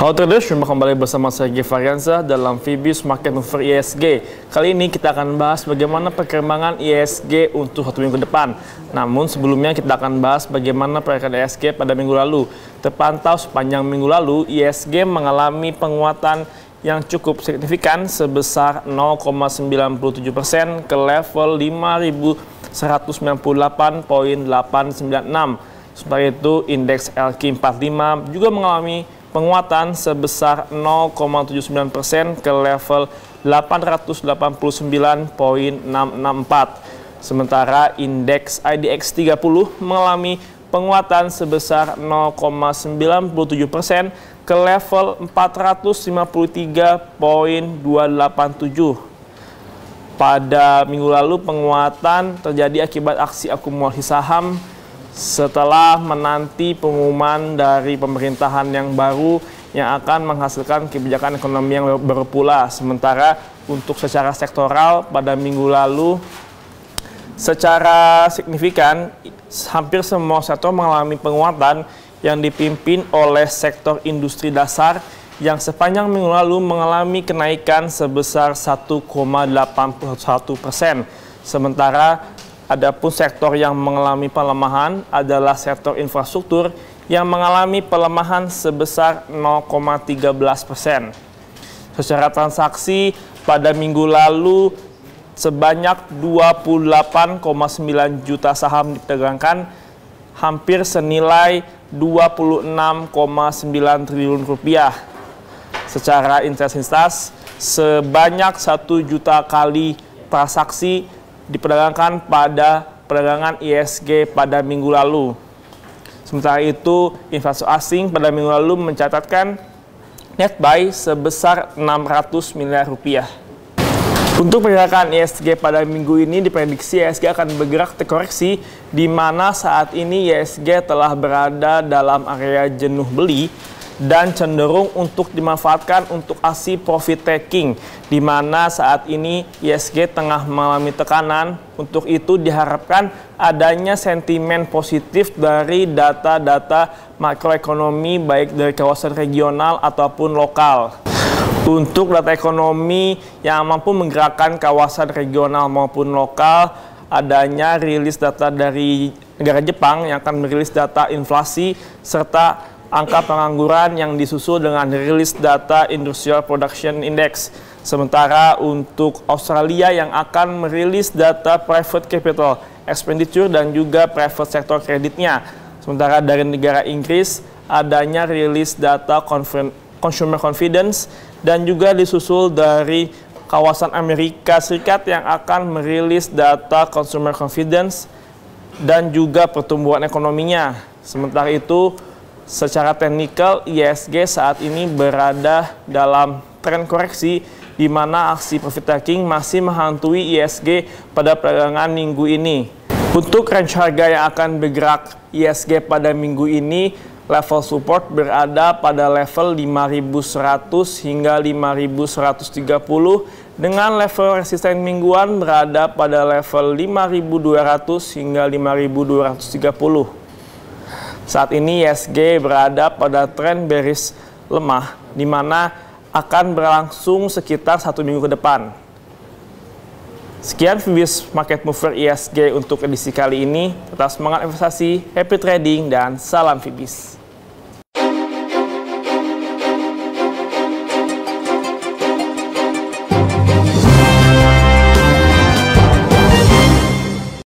Halo traders, jumpa kembali bersama saya Givaryansa dalam Fibis Market Mover ISG. Kali ini kita akan bahas bagaimana perkembangan ISG untuk 1 minggu ke depan. Namun sebelumnya kita akan bahas bagaimana pergerakan ISG pada minggu lalu. Terpantau sepanjang minggu lalu, ISG mengalami penguatan yang cukup signifikan sebesar 0,97% ke level 5.198,896. Sementara itu, indeks LQ45 juga mengalami penguatan sebesar 0,79% ke level 889,664. Sementara indeks IDX 30 mengalami penguatan sebesar 0,97% ke level 453,287. Pada minggu lalu penguatan terjadi akibat aksi akumulasi saham setelah menanti pengumuman dari pemerintahan yang baru yang akan menghasilkan kebijakan ekonomi yang baru pula. Sementara untuk secara sektoral pada minggu lalu secara signifikan hampir semua sektor mengalami penguatan yang dipimpin oleh sektor industri dasar yang sepanjang minggu lalu mengalami kenaikan sebesar 1,81%. Sementara adapun sektor yang mengalami pelemahan adalah sektor infrastruktur yang mengalami pelemahan sebesar 0,13%. Secara transaksi pada minggu lalu sebanyak 28,9 juta saham diperdagangkan, hampir senilai 26,9 triliun rupiah. Secara intensitas sebanyak 1 juta kali transaksi diperdagangkan pada perdagangan ISG pada minggu lalu. Sementara itu, investor asing pada minggu lalu mencatatkan net buy sebesar 600 miliar rupiah. Untuk pergerakan ISG pada minggu ini diprediksi ISG akan bergerak terkoreksi, di mana saat ini ISG telah berada dalam area jenuh beli dan cenderung untuk dimanfaatkan untuk aksi profit taking, di mana saat ini ISG tengah mengalami tekanan. Untuk itu diharapkan adanya sentimen positif dari data-data makroekonomi baik dari kawasan regional ataupun lokal. Untuk data ekonomi yang mampu menggerakkan kawasan regional maupun lokal, adanya rilis data dari negara Jepang yang akan merilis data inflasi serta angka pengangguran yang disusul dengan rilis data Industrial Production Index. Sementara untuk Australia yang akan merilis data Private Capital Expenditure dan juga private sector kreditnya. Sementara dari negara Inggris adanya rilis data Consumer Confidence dan juga disusul dari kawasan Amerika Serikat yang akan merilis data Consumer Confidence dan juga pertumbuhan ekonominya. Sementara itu, secara teknikal, ISG saat ini berada dalam tren koreksi, di mana aksi profit taking masih menghantui ISG pada perdagangan minggu ini. Untuk range harga yang akan bergerak ISG pada minggu ini, level support berada pada level 5.100 hingga 5.130, dengan level resisten mingguan berada pada level 5.200 hingga 5.230. Saat ini ISG berada pada tren bearish lemah, di mana akan berlangsung sekitar 1 minggu ke depan. Sekian Fibis Market Mover ISG untuk edisi kali ini. Tetap semangat investasi, happy trading, dan salam Fibis.